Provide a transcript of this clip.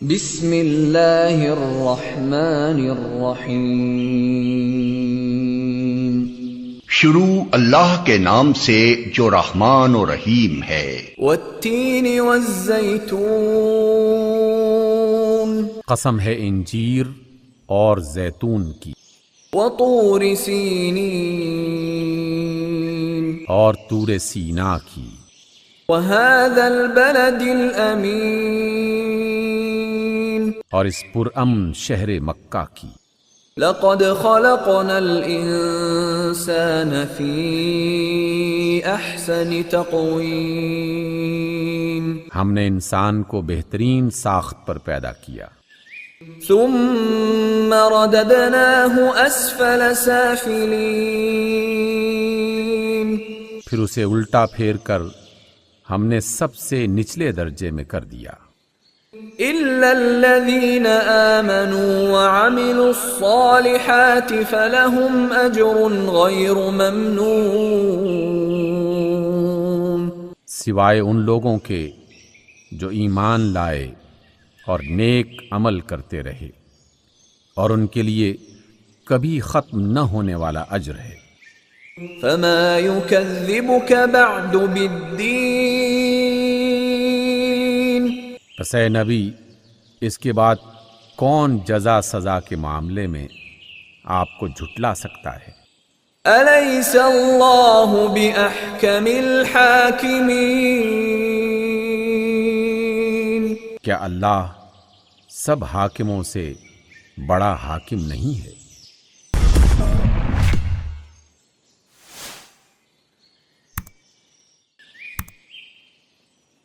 بسم اللہ الرحمن الرحیم۔ شروع اللہ کے نام سے جو رحمان و رحیم ہے۔ والتین والزیتون، قسم ہے انجیر اور زیتون کی، وطور سینین، اور طور سینا کی، وهذا البلد الامین، اور اس پرامن شہر مکہ کی۔ لقد خلقنا الانسان فی احسن تقویم، ہم نے انسان کو بہترین ساخت پر پیدا کیا، ثم رددناه اسفل سافلین، پھر اسے الٹا پھیر کر ہم نے سب سے نچلے درجے میں کر دیا، الا الذین آمنوا وعملوا الصالحات فلهم اجر غیر ممنون، سوائے ان لوگوں کے جو ایمان لائے اور نیک عمل کرتے رہے، اور ان کے لیے کبھی ختم نہ ہونے والا اجر ہے۔ فما يكذبك بعد بالدین، پس اے نبی اس کے بعد کون جزا سزا کے معاملے میں آپ کو جھٹلا سکتا ہے؟ الیس اللہ باحکم الحاکمین، کیا اللہ سب حاکموں سے بڑا حاکم نہیں ہے؟